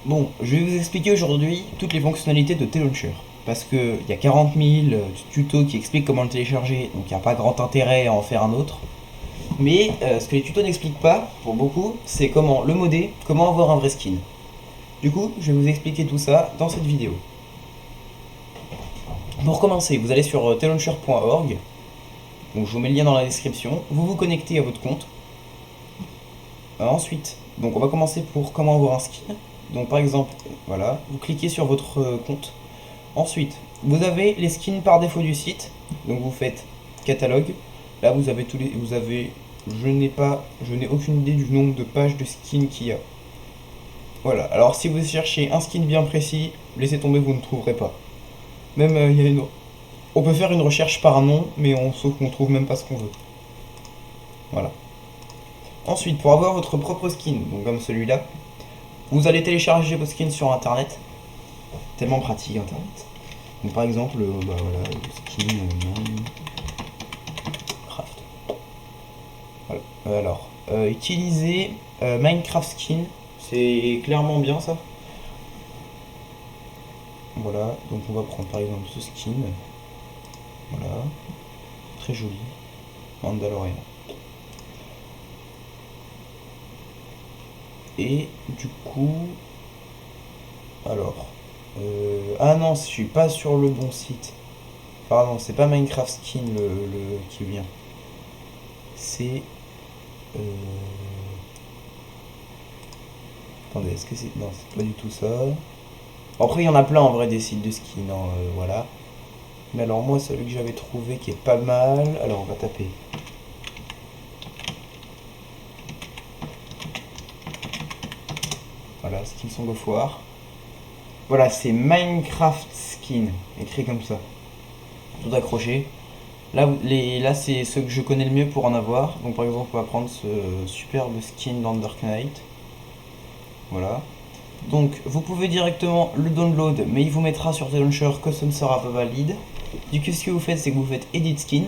Bon, je vais vous expliquer aujourd'hui toutes les fonctionnalités de T-Launcher. Parce qu'il y a 40 000 tutos qui expliquent comment le télécharger, donc il n'y a pas grand intérêt à en faire un autre. Mais ce que les tutos n'expliquent pas, pour beaucoup, c'est comment le modder, comment avoir un vrai skin. Du coup, je vais vous expliquer tout ça dans cette vidéo. Pour commencer, vous allez sur tlauncher.org, donc je vous mets le lien dans la description, vous vous connectez à votre compte. Ensuite, donc on va commencer pour comment avoir un skin. Donc par exemple, voilà, vous cliquez sur votre compte. Ensuite, vous avez les skins par défaut du site. Donc vous faites catalogue. Là vous avez tous les. Je n'ai aucune idée du nombre de pages de skins qu'il y a. Voilà. Alors si vous cherchez un skin bien précis, laissez tomber, vous ne trouverez pas. Même il y a une. On peut faire une recherche par nom, mais sauf qu'on trouve même pas ce qu'on veut. Voilà. Ensuite, pour avoir votre propre skin, donc comme celui-là, vous allez télécharger vos skins sur internet. Tellement pratique internet. Donc par exemple, bah voilà, le skin Minecraft. Voilà. Alors, utiliser Minecraft skin, c'est clairement bien ça. Voilà, donc on va prendre par exemple ce skin. Voilà, très joli. Mandalorian. Et du coup, alors, ah non, je suis pas sur le bon site. Pardon, c'est pas Minecraft Skin qui vient. C'est. Euh... Attendez, est-ce que c'est. Non, c'est pas du tout ça. Après, il y en a plein en vrai des sites de skins, hein, voilà. Mais alors, moi, celui que j'avais trouvé qui est pas mal. Alors, on va taper. Voilà, Skins Song of War. Voilà, c'est Minecraft Skin, écrit comme ça. Tout accroché. Là c'est ceux que je connais le mieux pour en avoir. Donc par exemple, on va prendre ce superbe skin dans Dark Knight. Voilà. Donc vous pouvez directement le download, mais il vous mettra sur The Launcher que ce ne sera pas valide. Du coup, ce que vous faites, c'est que vous faites Edit Skin.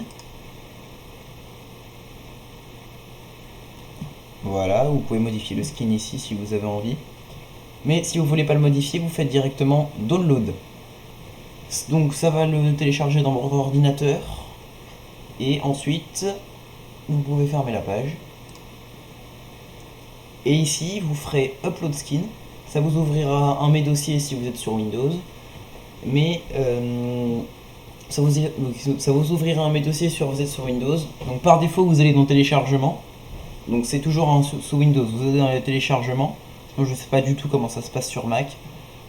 Voilà, vous pouvez modifier le skin ici si vous avez envie. Mais si vous voulez pas le modifier, vous faites directement Download. Donc ça va le télécharger dans votre ordinateur. Et ensuite, vous pouvez fermer la page. Et ici, vous ferez Upload Skin. Ça vous ouvrira un mes dossiers si vous êtes sur Windows. Mais ça vous ouvrira un mes dossiers si vous êtes sur Windows. Donc par défaut, vous allez dans Téléchargement. Donc c'est toujours sous Windows. Vous allez dans les téléchargements. Donc je ne sais pas du tout comment ça se passe sur Mac.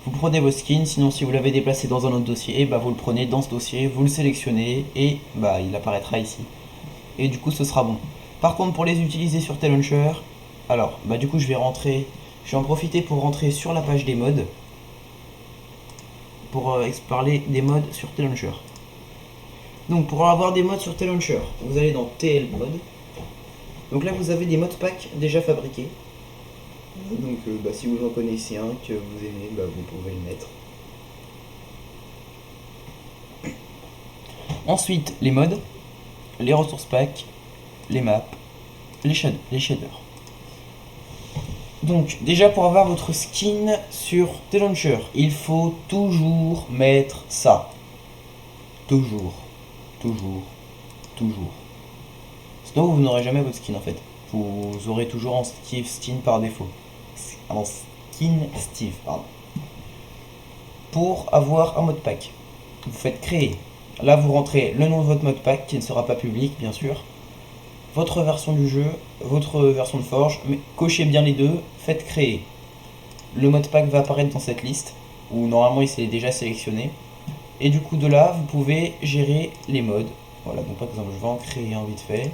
Vous prenez vos skins, sinon si vous l'avez déplacé dans un autre dossier, bah vous le prenez dans ce dossier, vous le sélectionnez et bah il apparaîtra ici. Et du coup ce sera bon. Par contre pour les utiliser sur T-Launcher, alors bah du coup je vais en profiter pour rentrer sur la page des mods pour parler des mods sur T-Launcher. Donc pour avoir des mods sur T-Launcher, vous allez dans TL Mod. Donc là vous avez des modpacks déjà fabriqués. Donc bah, si vous en connaissez un que vous aimez, bah, vous pouvez le mettre. Ensuite, les mods, les ressources packs, les maps, les shaders. Donc déjà pour avoir votre skin sur T-Launcher, il faut toujours mettre ça. Toujours, toujours, toujours. Sinon vous n'aurez jamais votre skin en fait. Vous aurez toujours en Steve Skin par défaut. En Skin Steve, pardon. Pour avoir un modpack, vous faites créer. Là vous rentrez le nom de votre modpack qui ne sera pas public bien sûr. Votre version du jeu, votre version de forge, mais cochez bien les deux, faites créer. Le modpack va apparaître dans cette liste, où normalement il s'est déjà sélectionné. Et du coup de là, vous pouvez gérer les modes. Voilà, donc par exemple je vais en créer un vite fait.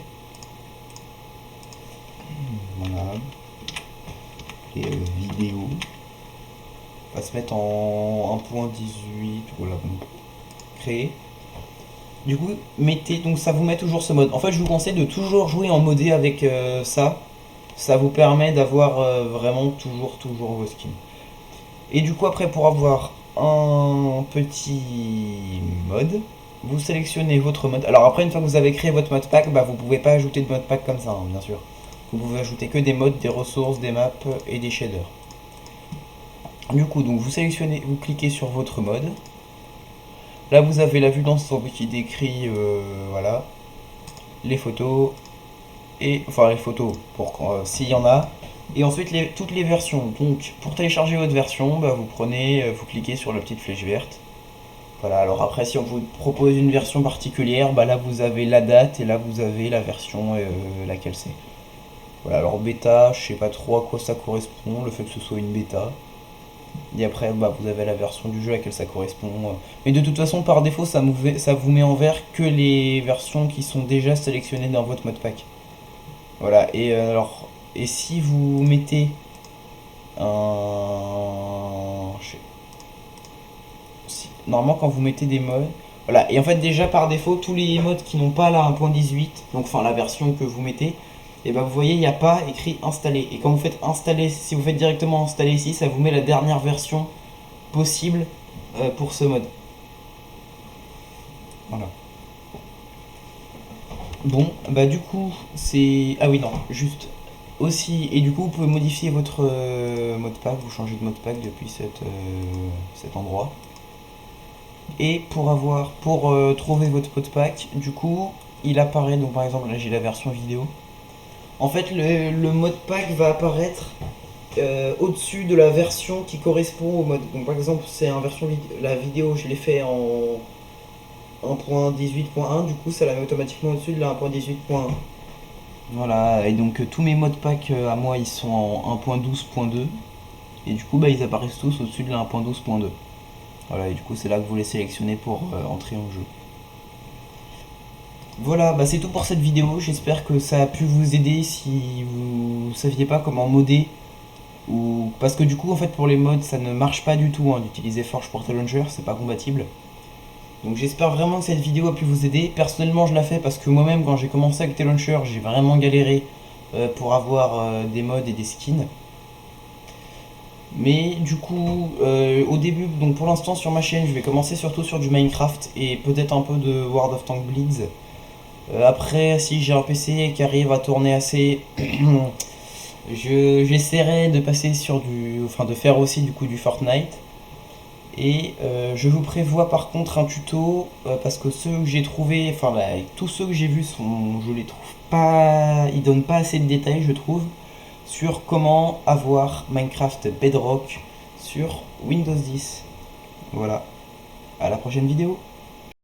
Voilà. Et vidéo. On va se mettre en 1.18, voilà, donc créer. Du coup, mettez, donc ça vous met toujours ce mode. En fait, je vous conseille de toujours jouer en modé avec ça. Ça vous permet d'avoir vraiment toujours vos skins. Et du coup, après, pour avoir un petit mode, vous sélectionnez votre mode. Alors après, une fois que vous avez créé votre mode pack, bah, vous pouvez pas ajouter de mode pack comme ça, hein, bien sûr. Vous pouvez ajouter que des modes, des ressources, des maps et des shaders. Du coup, donc vous sélectionnez, vous cliquez sur votre mode. Là, vous avez la vue d'ensemble qui décrit, voilà, les photos et enfin les photos pour s'il y en a. Et ensuite toutes les versions. Donc pour télécharger votre version, bah, vous prenez, vous cliquez sur la petite flèche verte. Voilà. Alors après, si on vous propose une version particulière, bah là vous avez la date et là vous avez la version laquelle c'est. Voilà. Alors bêta, je sais pas trop à quoi ça correspond, le fait que ce soit une bêta. Et après, bah, vous avez la version du jeu à laquelle ça correspond. Mais de toute façon, par défaut, ça vous met en vert que les versions qui sont déjà sélectionnées dans votre modpack. Voilà. Et alors, et si vous mettez un... Normalement, quand vous mettez des modes... Voilà. Et en fait, déjà, par défaut, tous les modes qui n'ont pas la 1.18, donc enfin la version que vous mettez, et ben vous voyez, il n'y a pas écrit installer. Et quand vous faites installer, si vous faites directement installer ici, ça vous met la dernière version possible pour ce mode. Voilà. Bon, bah du coup, c'est... Ah oui, non, juste aussi... Et du coup, vous pouvez modifier votre mot de pack, vous changez de mot de pack depuis cet endroit. Et pour trouver votre mot de pack, du coup, il apparaît, donc par exemple, là j'ai la version vidéo. En fait, le mot de pack va apparaître au-dessus de la version qui correspond au mode. Donc par exemple, c'est un version la vidéo, je l'ai fait en 1.18.1, du coup ça la met automatiquement au-dessus de la 1.18.1. Voilà, et donc tous mes modes pack à moi ils sont en 1.12.2 et du coup bah ils apparaissent tous au-dessus de la 1.12.2. Voilà, et du coup c'est là que vous les sélectionnez pour entrer en jeu. Voilà, bah c'est tout pour cette vidéo, j'espère que ça a pu vous aider si vous saviez pas comment modder ou parce que du coup en fait pour les mods ça ne marche pas du tout d'utiliser Forge Portal Launcher, c'est pas compatible. Donc j'espère vraiment que cette vidéo a pu vous aider. Personnellement je la fais parce que moi-même quand j'ai commencé avec T-Launcher j'ai vraiment galéré pour avoir des mods et des skins. Mais du coup au début, donc pour l'instant sur ma chaîne je vais commencer surtout sur du Minecraft et peut-être un peu de World of Tanks Blitz. Après si j'ai un PC qui arrive à tourner assez, j'essaierai de passer sur enfin de faire aussi du coup du Fortnite. Et je vous prévois par contre un tuto parce que ceux que j'ai trouvé, enfin là, tous ceux que j'ai vus je les trouve pas, ils donnent pas assez de détails je trouve sur comment avoir Minecraft Bedrock sur Windows 10. Voilà, à la prochaine vidéo.